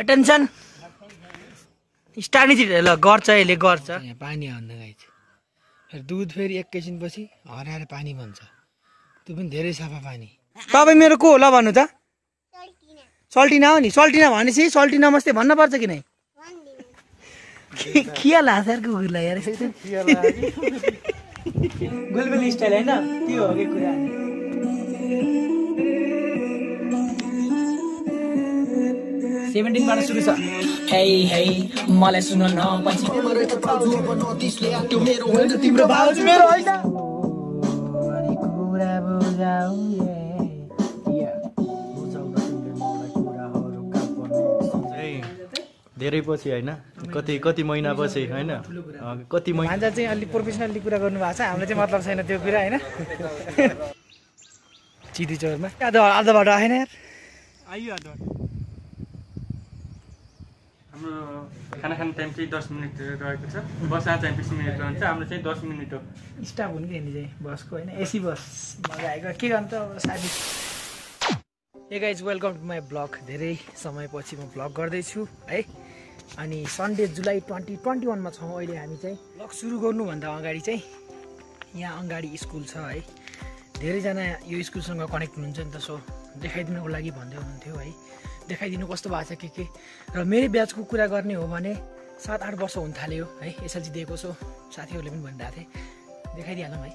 Attention. Start नै ल गर्छ यसले गर्छ यहाँ पानी हाल्न गाइज फेरि दुध फेरि एकैछिनपछि हराएर पानी बन्छ त्यो पनि धेरै सफा पानी तपाईँ मेरो को होला भन्नु त सल्टिना हो नि सल्टिना भनेपछि सल्टिना मस्ते भन्न पर्छ कि नै खिया लाग्छ यार कुकुरलाई यार गुलबुली स्टाइल होइन त्यो हो कि कुरा 17 बाट सुरु छ हे हे मलाई सुन न पछि तिम्रो भाउजू मेरो होइन अनि कुरा बुझाउ धेरै पछि हैन कति महिना पछि हैन कति महिना भान्जा चाहिँ अलि प्रोफेसनली कुरा गर्नु भएको छ हामीले चाहिँ मतलब छैन त्यो कुरा हैन चिदी चौरमा आधा बाटो आएन यार आइयो आधा हाम्रो खाना खाने टाइम चाहिँ 10 मिनेट रहेको छ बस आज चाहिँ 20 मिनेट रहन्छ हाम्रो चाहिँ 10 मिनेट हो स्टाफ हुनु के नि चाहिँ बसको हैन एसी बस मजा आएको के गर्नु त साथी hey guys welcome to my blog धेरै समयपछि म ब्लग गर्दैछु है अनि सन्डे जुलाई 2021 मा छौँ अहिले हामी चाहिँ ब्लग सुरु गर्नुभन्दा अगाडि चाहिँ यहाँ अगाडि स्कुल छ है धेरैजना यो स्कुलसँग कनेक्ट हुनुहुन्छ नि त सो देखाइदिनुको लागि भन्दै हुनुहुन्थ्यो है देखाइदिनु कस्तो भएको छ के र मेरो ब्याचको कुरा गर्ने हो भने 7-8 वर्ष हुन थाल्यो है एसएलसी दिएको सो साथीहरूले पनि भनिरहेको थिए देखाइदिइहालौँ है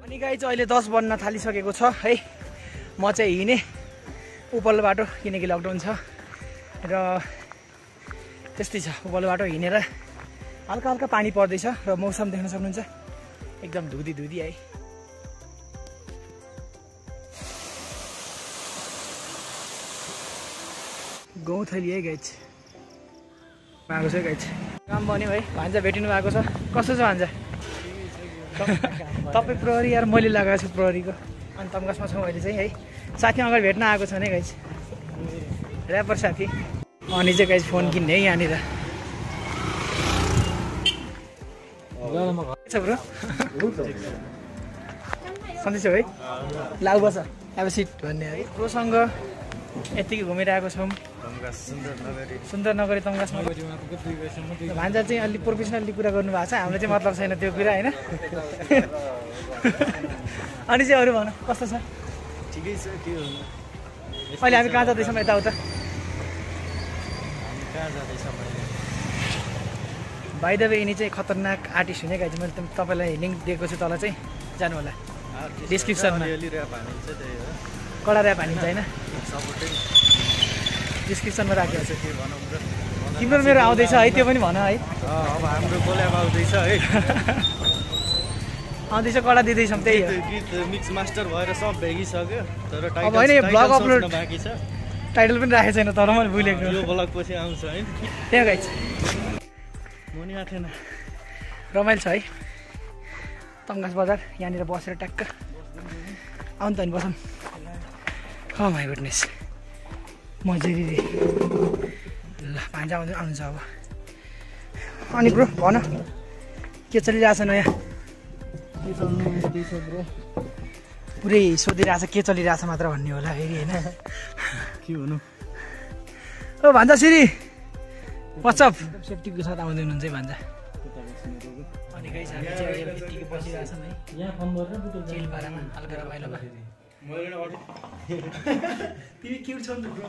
अनि गाइज अहिले 10 बन्न थालिसकेको छ है म चाहिँ हिँडेँ उपल्लो बाटो किनकि लकडाउन छ र त्यस्तै छ उपल्लो बाटो हिँडेर हल्का हल्का पानी पर्दैछ र मौसम देख्न सक्नुहुन्छ एकदम धुदी धुदी है गौँथली है गाइज आएको छ गाइज काम बन्यो है भान्जा भेटिनु भएको छ कस्तो छ भान्जा तपाईँ प्रहरी यार मैले लगाएको छु प्रहरीको अनि तम्घासमा छौँ अहिले चाहिँ है साथी अगाडि भेट्न आएको छ नि गाइज ऱ्यापर साथी अनि चाहिँ गाइज फोन किन्ने है यहाँनिर छ ब्रो सन्चै छ है लाउ बस अब सिट भन्ने है ब्रोसँग यतिकै घुमिरहेको छौँ सुन्दर नगरी तम्घासमा भान्जा चाहिँ अलि प्रोफेसनली कुरा गर्नु भएको छ हामीले चाहिँ मतलब छैन त्यो कुरा होइन अनि चाहिँ अरू भन कस्तो छ ठिकै छ के हो अहिले हामी कहाँ जाँदैछौँ यताउता बाइ द वे यिनी चाहिँ खतरनाक आर्टिस्ट हुने गाइज मैले तपाईँलाई लिङ्क दिएको छु तल चाहिँ जानु होला डिस्क्रिप्सनमा कडा ऱ्याप हानिन्छ होइन डिस्क्रिप्सनमा राखेको छ तिम्रो मेरो आउँदैछ है त्यो पनि भन है अब हाम्रो कोल्याब आउँदैछ है आउँदैछ कडा दिँदैछौँ त्यही हो गीत मिक्स मास्टर भएर सब भ्यागिसक्यो तर अब होइन यो ब्लग अपलोड बाँकी छ टाइटल पनि राखेको छैन तर मैले भुलेको यो ब्लग पछि आउँछ है त्यहाँ गाइज मनी आएको थिएन रमाइलो छ है तम्घास बजार यहाँनिर बसेर ट्याक्क आउनु त नि बसौँ हो माई गुडनेस मजेरी रे ल भान्जा आउनु छ अब अनि ब्रो भन के चलिरहेछ नयाँ पुरै सोधिरहेछ के चलिरहेछ मात्र भन्ने होला फेरि होइन के हुनु ओ भान्जा सिरी वाट्सअप सेफ्टीको साथ आउँदै हुनुहुन्छ है भान्जा अनि गाइस हामी चाहिँ अहिले यतिकै बसिरहेछौँ है यहाँ फोन गरेर चिल पारामा हल्का रमाइलोमा तिमी क्युट छौ नि ब्रो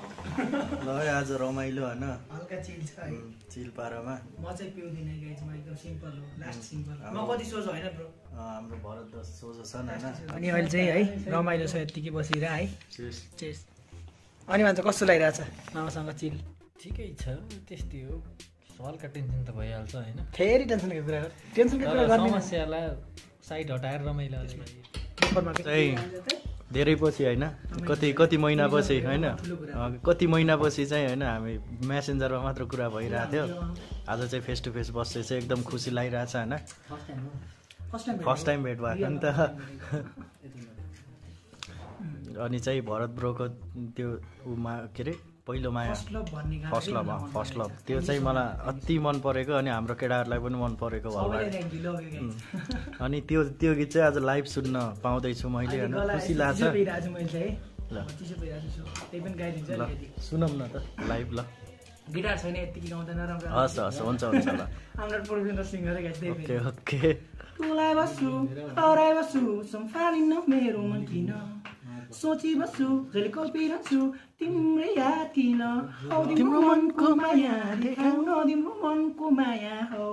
ल आज रमाइलो हैन हल्का चिल छ है चिल पारामा म चाहिँ पिउँदिनँ गाइस म एकदम सिम्पल हो लास्ट सिम्पल म कति सोझो होइन ब्रो हाम्रो भरत 10 सोझो छन् हैन अनि अहिले चाहिँ है रमाइलो छ यतिकै बसिरा है चेस अनि भन्छ कस्तो लागिरहेछ मामासँग चिल ठिकै छ त्यस्तै हो हल्का टेन्सन त भइहाल्छ हैन फेरि टेन्सनको कुरा गर्ने समस्यालाई साइड हटाएर रमाइलो धेरै पछि होइन कति महिनापछि होइन कति महिनापछि चाहिँ होइन हामी मेसेन्जरमा मात्र कुरा भइरहेको थियो आज चाहिँ फेस टु फेस बसेर चाहिँ एकदम खुसी लागिरहेछ होइन फर्स्ट टाइम भेट भएको नि त अनि चाहिँ भरत ब्रोको त्यो उमा के अरे पहिलो माया फर्स्ट लभ त्यो चाहिँ मलाई अति मन परेको अनि हाम्रो केटाहरूलाई पनि मन परेको भयो अनि त्यो गीत चाहिँ आज लाइभ सुन्न पाउँदैछु मैले होइन खुसी लाग्छ ल सुनौँ न त लाइभ ल गिटार छैन यतिकै गाउँदैन राम्रो हस् हुन्छ ल हाम्रो प्रोफेसनल सिङ्गर ओके ओके तुलाई बस्छु हराइ बस्छु सम्हालिन्न मेरो मन किन सोची बस्छु जहिले कल्पिरहन्छु तिम्रै याद किन तिम्रो मनको माया देखाउन तिम्रो मनको माया हो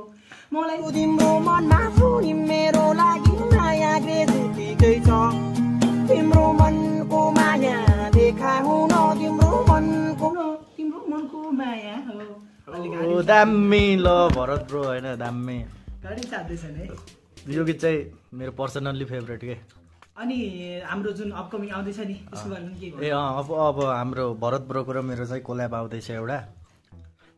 मलाई तिम्रो मनमा पनि मेरो लागि माया ग्रेजुटीकै छ तिम्रो मनको माया देखाउन तिम्रो मनको माया हो ओ दामी ल भरत ब्रो होइन दामी गाडी साध्दैछ नि यो गीत चाहिँ मेरो पर्सनल्ली फेभरेट के अनि हाम्रो जुन अपकमिङ आउँदैछ नि त्यसको बारेमा के ए अब हाम्रो भरत ब्रोको र मेरो चाहिँ कोल्याब आउँदैछ एउटा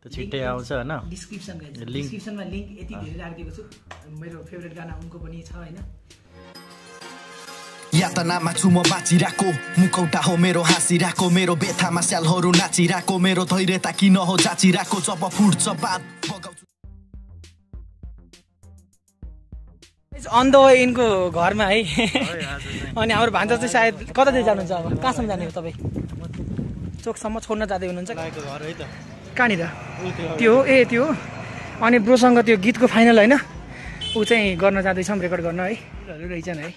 त्यो छिट्टै आउँछ होइन डिस्क्रिप्सनमा लिङ्क यति धेरै राखिदिएको छु मेरो फेभरेट गाना उनको पनि छ होइन यातनामा छु म बाँचिरहेको मुखौटा हो मेरो हाँसिरहेको मेरो बेथामा स्यालहरू नाचिरहेको मेरो धैर्यता किन हो जाचिरहेको जब फुट्छ बात बगाउँछु अन द वे यिनको घरमा है अनि हाम्रो भान्जा चाहिँ सायद कता चाहिँ जानुहुन्छ अब कहाँसम्म जाने हो तपाईँ चोकसम्म छोड्न जाँदै हुनुहुन्छ कहाँनिर त्यो हो त्यो हो अनि ब्रोसँग त्यो गीतको फाइनल होइन ऊ चाहिँ गर्न जाँदैछौँ रेकर्ड गर्न है रहेछन् है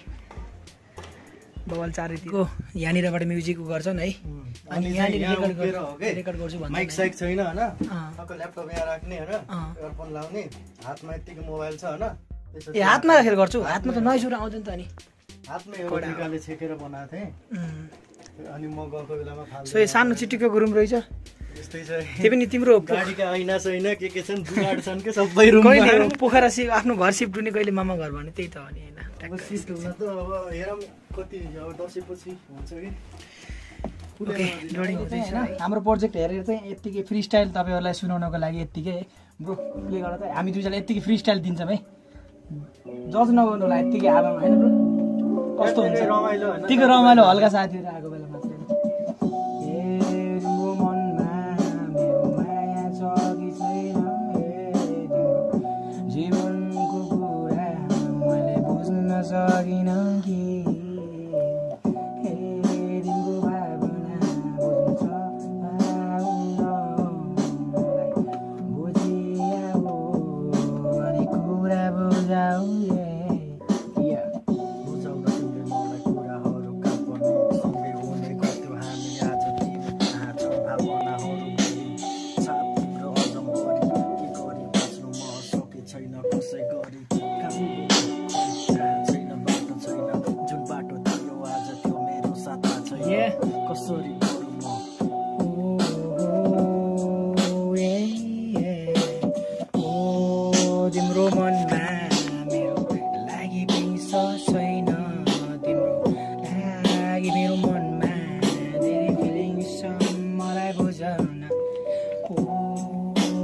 बवाल चारैतिरको यहाँनिरबाट म्युजिक गर्छन् है अनि यहाँनिर रेकर्ड गर्छु भन्नु माइक साइक छैन होइन ल्यापटप यहाँ राख्ने होइन इयरफोन लाउने हातमा यतिको मोबाइल छ होइन ए हातमा राखेर गर्छु हातमा त नोइजहरू आउँदैन त अनि हातमा एउटा निकाले छेकेर बनाएको थिएँ अनि म गएको बेलामा फाल्छु सो यो सानो चिटिक्को रुम रहेछ यस्तै छ त्यो पनि तिम्रो गाडीका ऐना छैन के छन् जुगाड छन् के सबै रुम कहिले पोखरा आफ्नो घर सिफ्ट हुने कहिले मामा घर भने त्यही त हो नि होइन सिफ्ट हुन त अब हेरौँ कति अब दसैँपछि हुन्छ कि ओके लोडिङ हुँदैछ हाम्रो प्रोजेक्ट हेरेर चाहिँ यत्तिकै फ्री स्टाइल तपाईँहरूलाई सुनाउनको लागि यत्तिकै ब्रो प्ले गर्दा चाहिँ हामी दुईजनालाई यत्तिकै फ्री स्टाइल दिन्छौँ है जज नगर्नु होला यत्तिकै हावामा होइन ब्रो कस्तो हुन्छ यत्तिकै रमाइलो हल्का साथीहरू आएको बेलामा चाहिँ जीवनको कुरा मैले बुझ्न सकिन कि दिनको भावना बुझ्छ बुझिआऊ अनि कुरा बुझाऊ तिम्रो मनमा मेरो लागि पैसा छैन तिम्रो लागि मेरो मनमा धेरै फिलिङ्स छ मलाई बुझाउन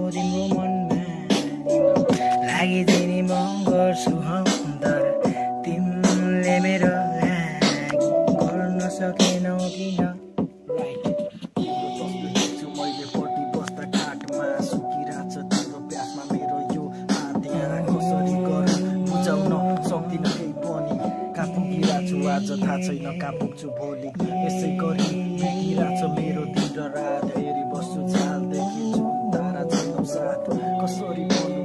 तिम्रो मनमा लागि दिने म गर्छु तर तिमीले मेरो लागि गर्न सकेनौ किन आज थाहा छैन कहाँ पुग्छु भोलि यसै गरी भेटिरहेछ मेरो दिन र रात हेरी बस्छु झालदेखि तारा छैन साथ कसरी बनु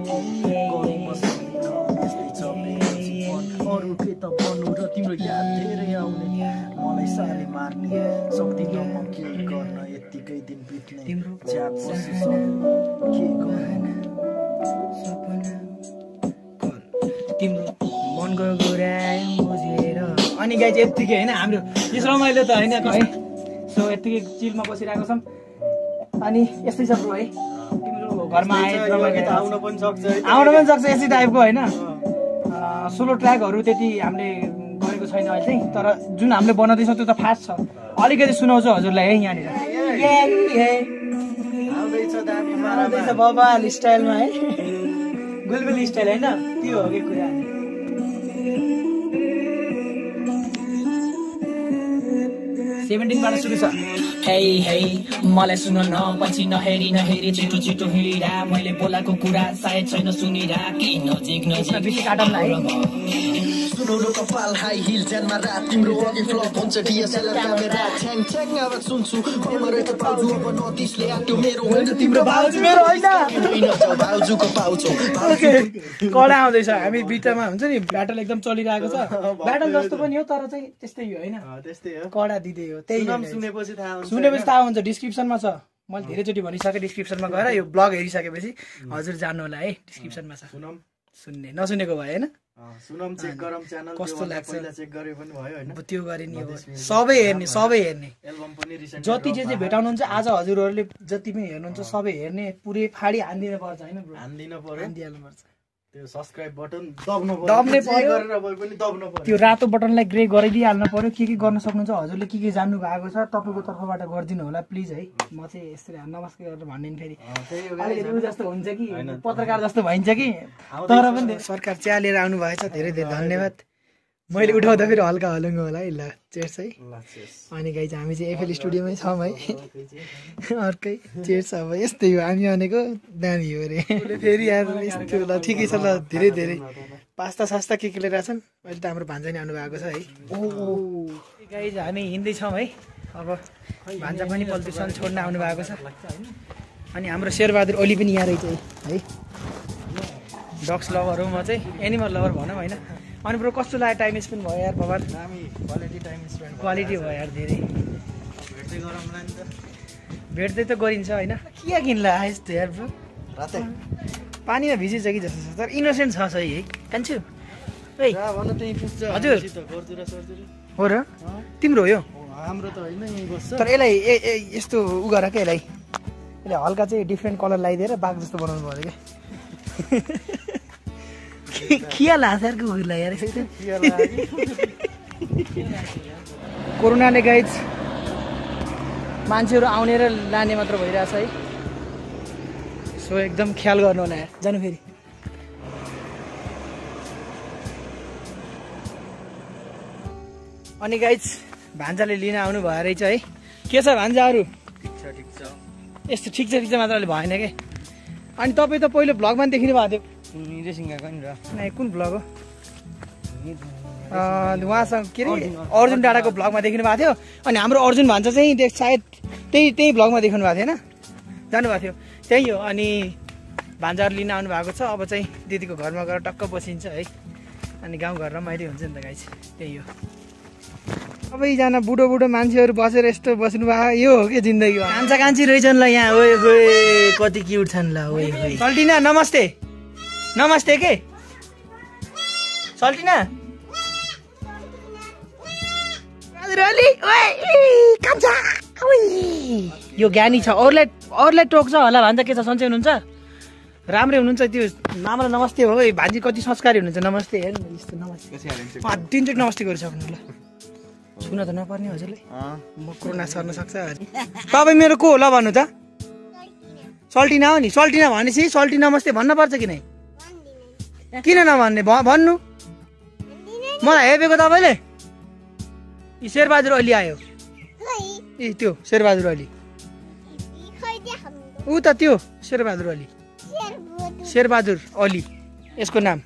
गर्नु म सक्दिनँ यस्तै छ मेरो जीवन अरू के त बनु र तिम्रो याद धेरै आउने मलाई साह्रै मार्ने सक्दिनँ म के गर्न यत्तिकै दिन बित्ने च्याप बस्छु के गर्न तिम्रो मनको कुरा बुझेर अनि गाई चाहिँ यत्तिकै होइन हाम्रो यस रमाइलो त होइन है सो यत्तिकै चिलमा बसिरहेको छौँ अनि यस्तै छ ब्रो है तिम्रो घरमा आउन पनि सक्छ यस्तै टाइपको होइन सोलो ट्र्याकहरू त्यति हामीले गरेको छैन अहिले चाहिँ, तर जुन हामीले बनाउँदैछौँ त्यो त फास्ट छ। अलिकति सुनाउँछु हजुरलाई है यहाँनिर। आउँदैछ बबाल स्टाइलमा है, गुलगुली स्टाइल होइन, त्यो हो कि कुरा। 17बाट सुरु छ। हे हे मलाई सुन न पछि नहेरी नहेरी छिटो छिटो हिँडिरा मैले बोलाको कुरा सायद छैन सुनिरा कि नजिक नजिक बेसी काटौँ न है। सुनौलो कपाल हाई हिल ज्यानमा रात तिम्रो अघि फ्लप हुन्छ डिएसएलआर क्यामेरा छ्याङ छ्याङ आवाज सुन्छु बमर रहेछ पाउजु अब नतिसले आट्यो मेरो होइन तिम्रो भाउजू मेरो होइन भाउजूको पाउचो कडा आउँदैछ। हामी बिटामा हुन्छ नि, ब्याटल एकदम चलिरहेको छ। ब्याटल जस्तो पनि हो तर चाहिँ त्यस्तै हो होइन, त्यस्तै हो। कडा दिँदै हो। त्यही सुनेपछि थाहा हुन्छ। डिस्क्रिप्सनमा छ, मैले धेरैचोटि भनिसकेँ। डिस्क्रिप्सनमा गएर यो ब्लग हेरिसकेपछि हजुर जान्नु होला है, डिस्क्रिप्सनमा छ। सुन्ने नसुनेको भयो होइन, सुनम चेक गरम च्यानल कस्तो लाग्छ पहिला चेक गरे पनि भयो हैन, त्यो गरे नि। अब सबै हेर्ने एल्बम पनि रिसेन्ट जति जे जे भेटाउनुहुन्छ आज हजुरहरूले जति पनि हेर्नुहुन्छ सबै हेर्ने, पुरै फाडी हान्दिनु पर्छ होइन ब्रो, हान्दिनु पर्यो, हान्दिहाल्नु पर्छ। त्यो सब्स्क्राइब बटन दब्नु पर्यो, दब्नै पर्यो, गरेर भए पनि दब्नु पर्यो। त्यो रातो बटनलाई ग्रे गरिदिइहाल्नु पर्यो। के गर्न सक्नुहुन्छ हजुरले, के जान्नु भएको छ तपाईँको तर्फबाट गरिदिनु होला प्लिज है। म चाहिँ यसरी नमस्कार गरेर भन्ने फेरि अलिकति उ जस्तो हुन्छ कि पत्रकार जस्तो भइन्छ कि, तर पनि सरकार च्यालेर आउनु भएछ, धेरै धेरै धन्यवाद। मैले उठाउँदा फेरि हल्का हलुङ्गो होला है। ल चेयर्स है। अनि गाइज हामी चाहिँ एफएल स्टुडियोमै छौँ है, अर्कै चेयर्स। अब यस्तै हो हामी भनेको, दामी हो अरे फेरि यार यस्तो। ल ठिकै छ, ल धेरै धेरै पास्ता सास्ता के लिएर छन्। अहिले त हाम्रो भान्जा नि आउनु भएको छ है। ओ गाइज हामी हिँड्दैछौँ है। अब भान्जा पनि पल्टिसन छोड्न आउनु भएको छ। अनि हाम्रो शेरबहादुर ओली पनि यहाँ रहेछ है। डग्स लभर हो, म चाहिँ एनिमल लभर भनौँ होइन। अनि ब्रो कस्तो लाग्यो, टाइम स्पेन्ड भयो यार बबाल? क्वालिटी टाइम स्पेन्ड क्वालिटी भयो यार धेरै। भेट्दै गरौँला नि त, भेट्दै त गरिन्छ होइन। के किन्ला यस्तो यार ब्रो, रातै पानीमा भिजेछ कि जस्तो छ, तर इनोसेन्ट छ सही है कान्छु। है जा भन त्यही पुग्छ हजुर। गर्दुरा सर्दुरा हो र, तिम्रो हो यो? हाम्रो त होइन यही बस्छ। तर यसलाई यस्तो उ गर क्या, यसले हल्का चाहिँ डिफ्रेन्ट कलर लगाइदिएर बाघ जस्तो बनाउनु पर्यो क्या। खिया लाग्छ यार कुकुरलाई यार यस्तो। कोरोनाले गाइज मान्छेहरू आउने र लाने मात्र भइरहेछ है, सो एकदम ख्याल गर्नु होला यार। जानु फेरि अनि गाइज भान्जाले लिन आउनु भयो रहेछ है। के छ भान्जाहरू? ठिक छ। यस्तो ठिक छ मात्रले भएन कि। अनि तपाईँ त पहिलो भ्लगमा पनि देखिनु भएको थियो। रेसिङ गएको नि र। कुन भ्लग हो? उहाँसँग के अरे अर्जुन डाँडाको भ्लगमा देखिनु भएको थियो। अनि हाम्रो अर्जुन भान्जा चाहिँ सायद त्यही भ्लगमा देख्नु भएको थिएन, जानुभएको थियो त्यही हो। अनि भान्जाहरू लिन आउनु भएको छ। अब चाहिँ दिदीको घरमा गएर टक्क बसिन्छ है। अनि गाउँघर रमाइलो हुन्छ नि त गाइस, त्यही हो। सबैजना बुढो मान्छेहरू बसेर यस्तो बस्नु भएको, यो हो कि जिन्दगी। कान्छा कान्छी रहेछन् ल यहाँ, ओए ओए कति क्युट छन् ल। ओए ओए सल्टिना नमस्ते। नमस्ते के सल्टिना? यो ज्ञानी छ, अरूलाई टोक्छ होला भन्छ। के छ सन्चै हुनुहुन्छ? राम्रै हुनुहुन्छ? त्यो मामालाई नमस्ते हो। भान्जी कति संस्कारी हुनुहुन्छ। नमस्ते हेर्नु यस्तो नमस्ते, तिनचोटि नमस्ते गरिसक्नु ल। छुन त नपर्ने हजुरले, म कोरोना सर्न सक्छ। तपाईँ मेरो को होला भन्नु त? सल्टिना हो नि। सल्टिना भनेपछि सल्टी नमस्ते भन्नुपर्छ कि नै? किन नभन्ने भन्नु? मलाई हेपेको तपाईँले? यी शेरबहादुर ओली आयो। ए त्यो शेरबहादुर ओली, ऊ त त्यो शेरबहादुर ओली, शेरबहादुर ओली यसको नाम।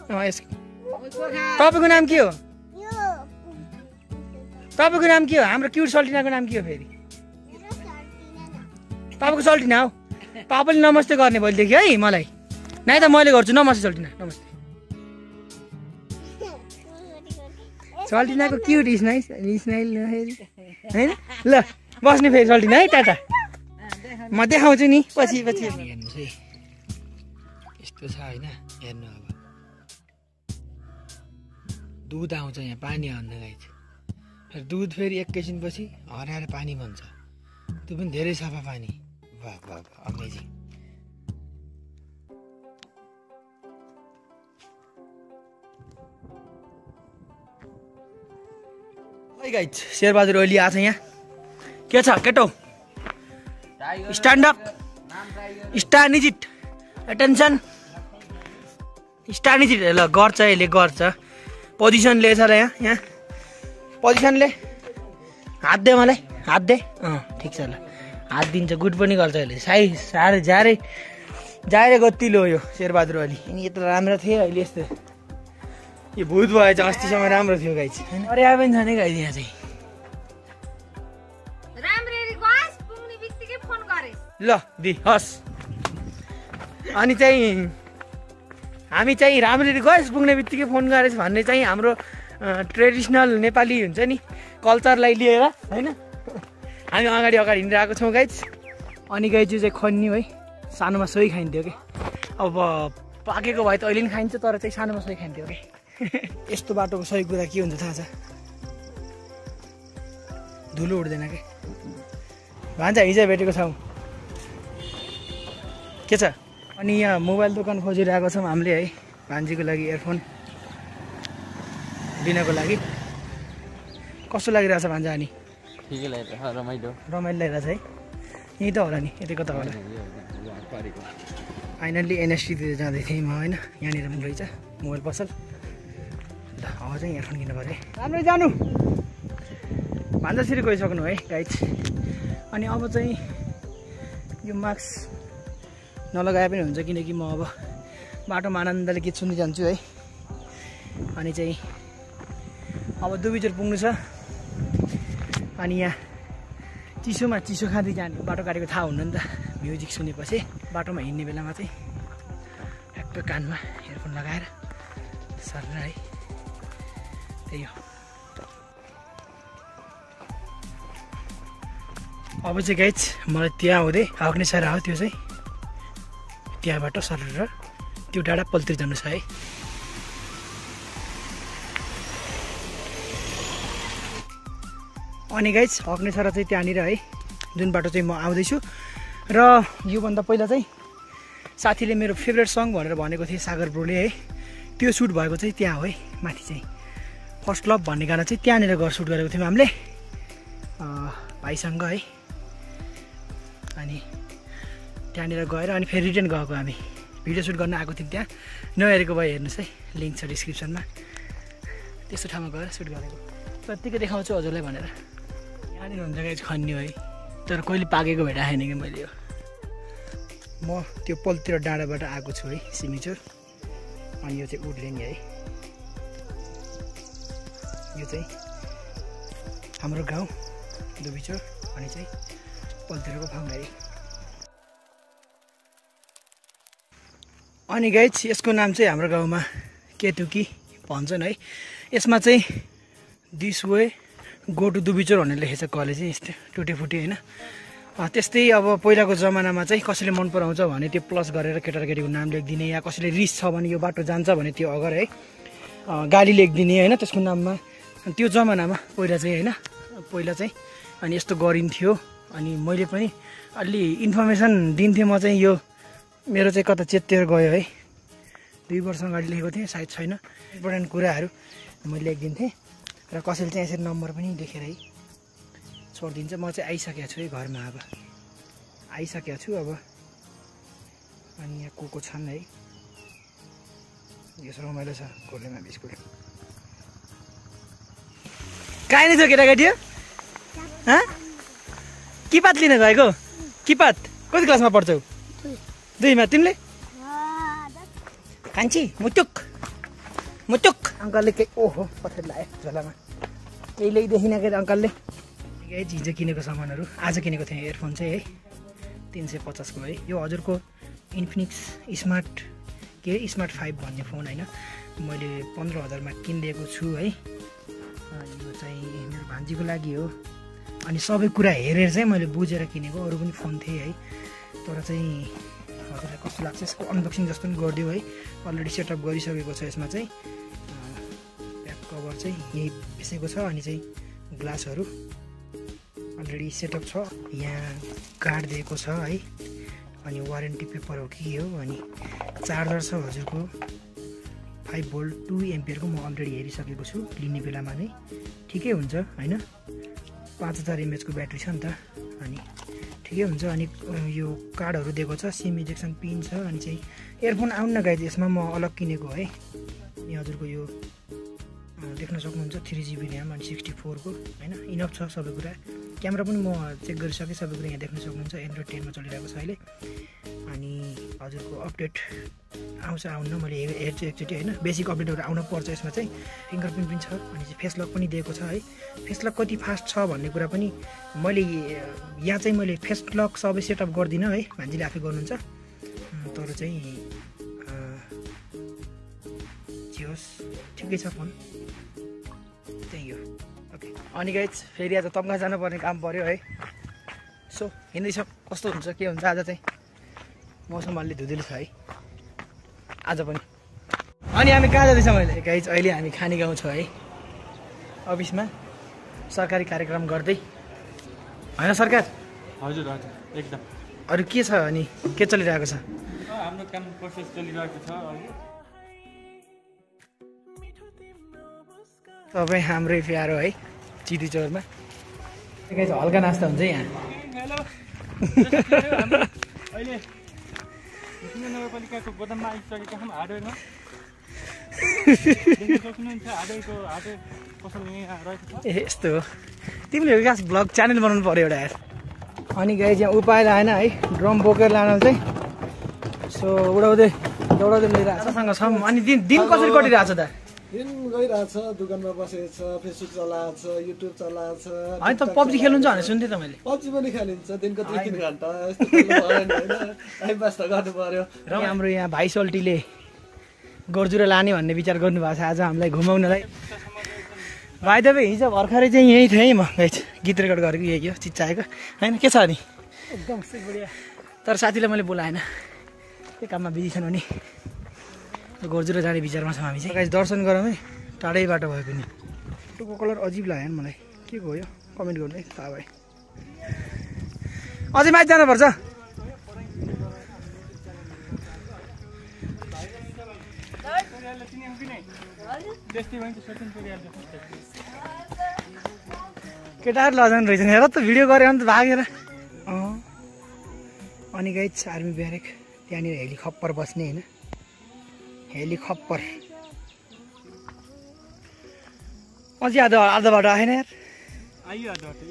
तपाईँको नाम के हो? तपाईँको नाम के हो? हाम्रो क्युट सल्टिनाको नाम के हो फेरि? तपाईँको सल्टिना हो। पापाले नमस्ते गर्ने भोलिदेखि है मलाई, नै त मैले गर्छु। नमस्ते सल्टिना, नमस्ते। सल्टिनाको क्युट स्माइल होइन। ल बस्ने फेरि सल्टिना है, टाटा। म देखाउँछु नि पछि। हेर्नुहोस् है यस्तो छ होइन, हेर्नु अब दुध आउँछ यहाँ, पानी हाल्नु गाइज। दुध फेरि एकैछिनपछि हराएर पानी बन्छ, त्यो पनि धेरै सफा पानी। वाह वाह अमेजिङ। है गाइज शेरबहादुर ओली आछ यहाँ के छ केटो स्ट्यान्ड अप स्टानिजिट एटेन्सन स्टानिजिट ल गर्छ यसले गर्छ पोजिसन लिएछ र यहाँ पोजिसनले हात दे मलाई हात दे ठिक छ ल हात दिन्छ गुड पनि गर्छ यसले साह्रै जारे गतिलो यो शेरबहादुर ओली अनि यत्रो राम्रो थियो अहिले यस्तो यो भूत भएछ अस्तिसम्म राम्रो थियो गाई चाहिँ होइन अरे पनि छ नि गाई यहाँ चाहिँ ल दि हस् अनि चाहिँ हामी चाहिँ राम्ररी गएस पुग्ने बित्तिकै फोन गरेछ भन्ने चाहिँ हाम्रो ट्रेडिसनल नेपाली हुन्छ नि कल्चरलाई लिएर होइन हामी अगाडि हिँडिरहेको छौँ गाइज अनि गाइज चाहिँ खन्नी है सानोमा सोही खाइन्थ्यो कि अब पाकेको भए त अहिले पनि खाइन्छ तर चाहिँ सानोमा सोही खाइन्थ्यो कि यस्तो बाटोको सही कुरा के हुन्छ थाहा छ धुलो उड्दैन कि भान्जा हिजो भेटेको छौँ के छ अनि यहाँ मोबाइल दोकान खोजिरहेको छौँ हामीले है भान्जीको लागि इयरफोन लिनको लागि कस्तो लागिरहेछ भान्जा अनि ठिकै लागिरहेछ रमाइलो लागिरहेछ है यहीँ त होला नि यतै कता होला फाइनल्ली एनएसटीतिर जाँदै थिएँ म होइन यहाँनिर पनि रहेछ मोबाइल पसल ल अब चाहिँ इयरफोन किन्नु पऱ्यो राम्रै जानु भान्जासिरी गइसक्नु है गाइज अनि अब चाहिँ यो मास्क नलगाए पनि हुन्छ किनकि म अब बाटोमा आनन्दले गीत सुन्दै जान्छु है अनि चाहिँ अब दुबीचोर पुग्नु छ अनि यहाँ चिसोमा चिसो खाँदै जाने बाटो काटेको थाहा हुन्न नि त म्युजिक सुनेपछि बाटोमा हिँड्ने बेलामा चाहिँ ठ्याक्क कानमा हेडफोन लगाएर सर है त्यही हो अब चाहिँ गाइज मलाई त्यहाँ हुँदै हग्ने सर हो त्यो चाहिँ त्यहाँबाट सरेर त्यो डाँडा पल्तिर जानु छ है अनि गाइज हग्ने सर चाहिँ त्यहाँनिर है जुन बाटो चाहिँ म आउँदैछु र योभन्दा पहिला चाहिँ साथीले मेरो फेभरेट सङ भनेर भनेको थिएँ सागर ब्रोले है त्यो सुट भएको चाहिँ त्यहाँ हो है माथि चाहिँ फर्स्ट लभ भन्ने गाना चाहिँ त्यहाँनिर गएर सुट गरेको थियौँ हामीले भाइसँग है अनि त्यहाँनिर गएर अनि फेरि रिटर्न गएको हामी भिडियो सुट गर्न आएको थियौँ त्यहाँ नहेरेको भए हेर्नुहोस् है लिङ्क छ डिस्क्रिप्सनमा त्यस्तो ठाउँमा गएर सुट गरेको त्यत्तिकै देखाउँछु हजुरलाई भनेर यहाँनिर हुन्छ गाइज खन्ने है तर कहिले पाकेको भेटा आएन कि मैले यो म त्यो पल्तिर डाँडाबाट आएको छु है सिमिचोर अनि यो चाहिँ उड्लेनी है यो चाहिँ हाम्रो गाउँ दुबीचोर अनि चाहिँ पल्तिरको फाउन्डारी अनि गाइज यसको नाम चाहिँ हाम्रो गाउँमा केतुकी भन्छन् है यसमा चाहिँ दिस वे गो टु दुबीचोर भनेर लेखेको छ कलेज चाहिँ यस्तो टुटेफुटे होइन त्यस्तै अब पहिलाको जमानामा चाहिँ कसैले मन पराउँछ भने त्यो प्लस गरेर केटाकेटीको नाम लेखिदिने या कसैले रिस छ भने यो बाटो जान्छ भने त्यो अगाडि है गाली लेखिदिने होइन त्यसको नाममा त्यो जमानामा पहिला चाहिँ होइन पहिला चाहिँ अनि यस्तो गरिन्थ्यो अनि मैले पनि अलि इन्फर्मेसन दिन्थेँ म चाहिँ यो मेरो चाहिँ कता चेतेर गयो है 2 वर्ष अगाडि लेखेको थिएँ सायद छैन इम्पोर्टेन्ट कुराहरू मैले लेखिदिन्थेँ र कसैले चाहिँ यसरी नम्बर पनि लेखेर है छोडिदिन्छ म चाहिँ आइसकेको छु है घरमा अब आइसकेको छु अब अनि यहाँ को छन् है यसो रमाइलो छ गोलेमा स्कुल कहाँ छ केटाकेटी किपात लिन गएको किपात कति क्लासमा पढ्छौ 2मा तिमीले कान्छी मुटुक अङ्कलले केही ओहो पछाडि लायो झोलामा केही ल्याइदेखिन के अङ्कलले हिजो किनेको सामानहरू आज किनेको थिएँ इयरफोन चाहिँ है 350 को है यो हजुरको इन्फिनिक्स स्मार्ट 5 भन्ने फोन होइन मैले 15,000 मा किनिदिएको छु है यो चाहिँ मेरो भान्जीको लागि हो अनि सबै कुरा हेरेर चाहिँ मैले बुझेर किनेको अरू पनि फोन थिए है तर चाहिँ हजुरलाई कस्तो लाग्छ यसको अनबक्सिङ जस्तो पनि गरिदियो है अलरेडी सेटअप गरिसकेको छ यसमा चाहिँ ब्याक कभर चाहिँ यही बेसेको छ अनि चाहिँ ग्लासहरू अलरेडी सेटअप छ यहाँ कार्ड दिएको छ है अनि वारेन्टी पेपर हो कि हो अनि चार्जर छ हजुरको 5 भोल्ट 2 एम्पियरको म अलरेडी हेरिसकेको छु लिने बेलामा नै ठिकै हुन्छ हैन 5000 mAh को ब्याट्री छ नि त अनि ठिकै हुन्छ अनि यो कार्डहरु दिएको छ सिम इजेक्सन पिन छ अनि चाहिँ इयरफोन आउन गाइज यसमा म अलग किनेको है अनि हजुरको यो देख्न सक्नुहुन्छ 3GB RAM अनि 64 को हैन इनफ छ सबै कुरा क्यामेरा पनि म चेक गरिसके सबै कुरा यहाँ देख्न सक्नुहुन्छ एन्ड्रोइड 10 मा चलिरहेको छ अहिले अनि हजुरको अपडेट आउँछ आउन मैले हेर्छु एकचोटी हैन बेसिक अपडेटहरु आउन पर्छ यसमा चाहिँ फिंगरप्रिन्ट पनि छ अनि चाहिँ फेस लक पनि दिएको छ है फेस लक कति फास्ट छ भन्ने कुरा पनि मैले यहाँ चाहिँ मैले फेस लक सबै सेटअप गर्दिन है मान्छेले आफै गर्नुहुन्छ तर चाहिँ जियोस ठिकै छ फोन त्यही हो ओके अनि गाइज फेरि आज तम्घा जानुपर्ने काम पर्यो है सो हिँड्दैछ कस्तो हुन्छ के हुन्छ आज चाहिँ मौसम अलि धुधुलो छ है आज पनि अनि हामी कहाँ जाँदैछौँ अहिले गाइज अहिले हामी खाने गाउँ छ है अफिसमा सरकारी कार्यक्रम गर्दै हैन सरकार हजुर हजुर एकदम अरु के छ अनि के चलिरहेको छ हाम्रो काम प्रोसेस चलिरहेको छ अहिले तपाईँ हाम्रै प्यारो है चिदी चौरमा गाइज हल्का नास्ता हुन्छ यहाँ हेलो अहिले नगरपालिकाको गोदाममा आइसकेका छौँ हार्डवेयरमा सक्नुहुन्छ हार्डवेयरको हार्डवेयर पसल यहाँ रहेको छ यस्तो हो तिमीले खास ब्लग च्यानल बनाउनु पर्यो एउटा यार अनि गाइज यहाँ उपाय लाएन है ड्रम बोकेर लान चाहिँ सो उडाउँदै लिइरहेको छ अनि दिन कसरी कटिरहेको छ त दिन गइरहेछ दोकानमा बसेको छ फेसबुक चलाएको छ युट्युब चलाएको छ अनि त पब्जी खेल्नुहुन्छ भने सुन्थेँ त मैले पब्जी पनि खेलिन्छ दिनको 2-3 घण्टा यस्तो खेल्नु भएन हैन टाइम पास त गर्नु पर्यो र हाम्रो यहाँ भाइ सोल्टीले गोर्जुरा लाने भन्ने विचार गर्नुभएको छ आज हामीलाई घुमाउनलाई भाइ तपाईँ हिजो भर्खरै चाहिँ यही थिएँ म गाइज गीत रेकर्ड गरेको यही हो चिच्चाएको होइन के छ अनि एकदम बढिया तर साथीलाई मैले बोलाएन के काममा बिजी छन् भने गोर्जुरा जाने विचारमा छौँ हामी चाहिँ गाइज दर्शन गरौँ है टाढैबाट भए पनि फोटोको कलर अजिब लाग्यो मलाई के हो यो कमेन्ट गर्नु है थाहा भयो अझै माथि जानुपर्छ केटाहरू लजाउनु रहेछ हेर त भिडियो गऱ्यो भने त भागेर अनि गाइज आर्मी ब्यारेक त्यहाँनिर हेलिकप्टर बस्ने होइन हेलिकप्टर अझै आधा बाटो आएन यार आइयो आधा बाटो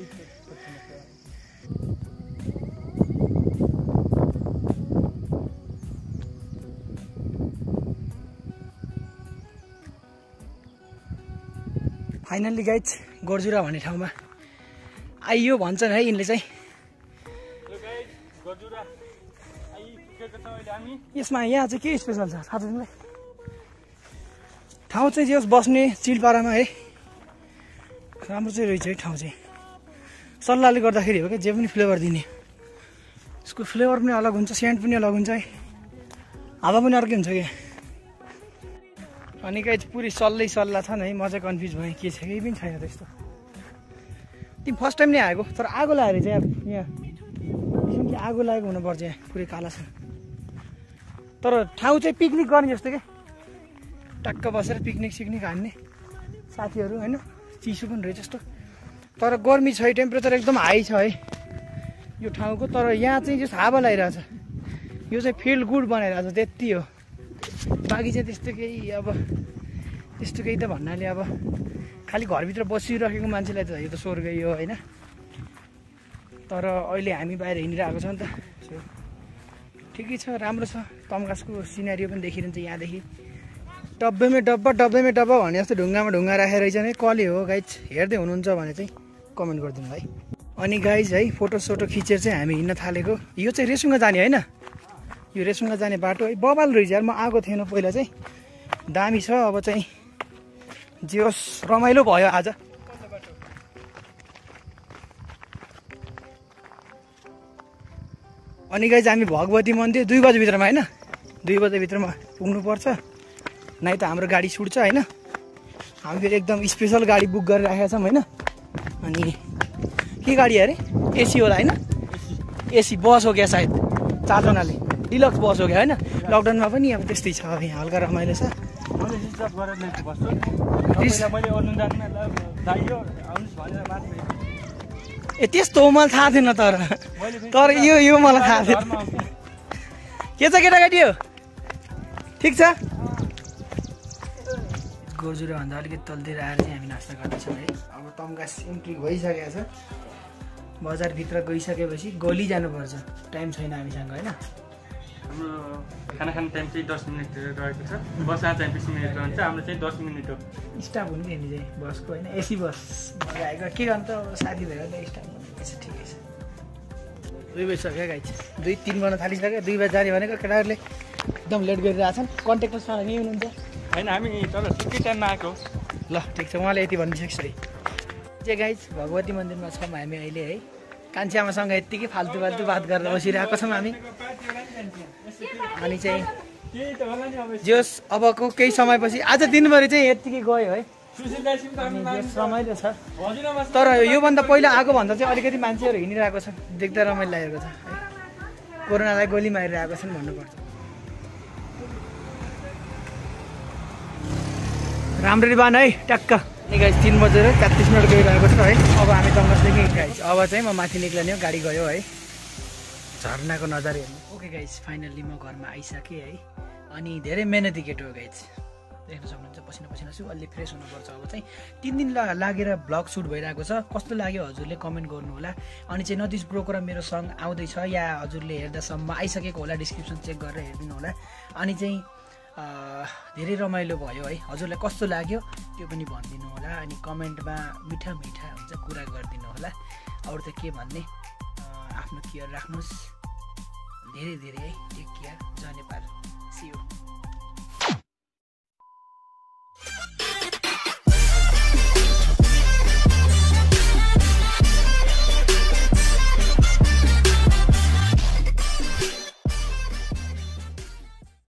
फाइनल्ली गाइज गोर्जुरा भन्ने ठाउँमा आइयो भन्छन् है यिनले चाहिँ यसमा यहाँ चाहिँ के स्पेसल छ थाहा छ तिमीलाई ठाउँ चाहिँ जे बस्ने चिलपारामा है राम्रो चाहिँ रहेछ है ठाउँ चाहिँ सल्लाहले गर्दाखेरि हो क्या जे पनि फ्लेभर दिने यसको फ्लेभर पनि अलग हुन्छ सेन्ट पनि अलग हुन्छ है हावा पनि अर्कै हुन्छ क्या अनि गाइज पुरै सल्लाह छ नि है म चाहिँ कन्फ्युज भएँ के छ केही पनि छैन त्यस्तो तिमी फर्स्ट टाइम नै आएको तर आगो लागेर चाहिँ यहाँ रिसेन्टली आगो लागेको हुनुपर्छ यहाँ पुरै काला छ तर ठाउँ चाहिँ पिकनिक गर्ने जस्तो क्या टक्क बसेर पिकनिक सिकनिक हान्ने साथीहरू होइन चिसो पनि रहेछ जस्तो तर गर्मी छ टेम्परेचर एकदम हाई छ है यो ठाउँको तर यहाँ चाहिँ जस्तो हावा लगाइरहेछ यो चाहिँ फिल गुड बनाइरहेछ त्यति हो बाँकी चाहिँ त्यस्तो केही त भन्नाले अब खालि घरभित्र बसिरहेको मान्छेलाई त यो त स्वर्गै हो होइन तर अहिले हामी बाहिर हिँडिरहेको छौँ नि त सो ठिकै छ राम्रो छ तम्घासको सिनेरियो पनि देखिरहन्छ यहाँदेखि डब्बेमै डब्बा भने जस्तो ढुङ्गामा ढुङ्गा राखेर रहेछ है कले हो गाइज हेर्दै हुनुहुन्छ भने चाहिँ कमेन्ट गरिदिनु है अनि गाइज है फोटो खिचेर चाहिँ हामी हिँड्न थालेको यो चाहिँ रेसुङ्गा जाने होइन यो रेसुङ्गा जाने बाटो है बबाल रहेछ यार म आएको थिएन पहिला चाहिँ दामी छ अब चाहिँ जे होस् रमाइलो भयो आज अनि गाइज हामी भगवती मन्दिर 2 बजेभित्रमा होइन 2 बजेभित्रमा पुग्नुपर्छ नै त हाम्रो गाडी छुट्छ होइन हामी फेरि एकदम स्पेसल गाडी बुक गरेर राखेका छौँ होइन अनि के गाडी अरे एसी होला होइन एसी बस हो क्या सायद 4 जनाले डिलक्स बस हो क्या होइन लकडाउनमा पनि अब त्यस्तै छ यहाँ हल्का रमाइलो छ मैले स्विच अफ गरेर ल्याएको बस्छु पहिला मैले ओर्नु जान्दिनँ दाइयो आउनुहोस् भनेर माथि ए त्यस्तो हो मलाई थाहा थिएन तर यो मलाई थाहा थियो के छ केटाकेटी हो ठिक छ गोर्जुराभन्दा अलिकति तलतिर आएर चाहिँ हामी नास्ता गर्दैछौँ है अब तम्घास इन्ट्री भइसकेको छ बजारभित्र गइसकेपछि गोली जानुपर्छ टाइम छैन हामीसँग होइन हाम्रो खाना खाने टाइम चाहिँ 10 मिनट रहेको छ बस यहाँ चाहिँ 20 मिनट रहन्छ हाम्रो चाहिँ 10 मिनट हो स्टाफ हुनु नि चाहिँ बसको होइन एसी बस मजा आएको के गर्नु त साथी भएर त स्टाफ हुनुपर्छ ठिकै छ 2 बजिसक्यो गाइज 2-3 गर्न थालिसक्यो 2 बजी जाने भनेको केटाहरूले एकदम लेट गरिरहेछन् कन्ट्याक्टर्समा नि हुनुहुन्छ होइन हामी तर ठिकै टाइममा आएको ल ठिक छ उहाँले यति भनिसक्छ है चाहिँ गाइज भगवती मन्दिरमा छौँ हामी अहिले है कान्छी आमासँग यत्तिकै फाल्तु बात गरेर बसिरहेको छौँ हामी अनि चाहिँ जोस् अबको केही समयपछि आज दिनभरि चाहिँ यत्तिकै गयो है रमाइलो छ तर योभन्दा पहिला आएको भन्दा चाहिँ अलिकति मान्छेहरू हिँडिरहेको छ देख्दा रमाइलो लागेको छ है कोरोनालाई गोली मारिरहेको छन् भन्नुपर्छ राम्ररी बान है ट्याक्क गाइज 3 बजेर 33 मिनट गइरहेको छ है अब हामी तम्घासदेखि गाइज अब चाहिँ म माथि निक्लने हो गाडी गयो है झर्नाको नजारा हेर्नु ओके गाइज फाइनल्ली म घरमा आइसकेँ है अनि धेरै मेहनती केटो हो गाइज देख्न सक्नुहुन्छ पसिना छु अलि फ्रेस हुनुपर्छ अब चाहिँ 3 दिन लागेर ब्लग सुट भइरहेको छ कस्तो लाग्यो हजुरले कमेन्ट गर्नु होला अनि चाहिँ नदिस ब्रोको र मेरो सङ आउँदैछ या हजुरले हेर्दासम्म आइसकेको होला डिस्क्रिप्सन चेक गरेर हेरिदिनु होला अनि चाहिँ धेरै रमाइलो भयो है हजुरलाई कस्तो लाग्यो त्यो पनि भनिदिनु होला अनि कमेन्टमा मिठा हुन्छ कुरा गरिदिनु होला अरू त के भन्ने आफ्नो केयर राख्नुहोस् धेरै है टेक केयर जय नेपाल सी यू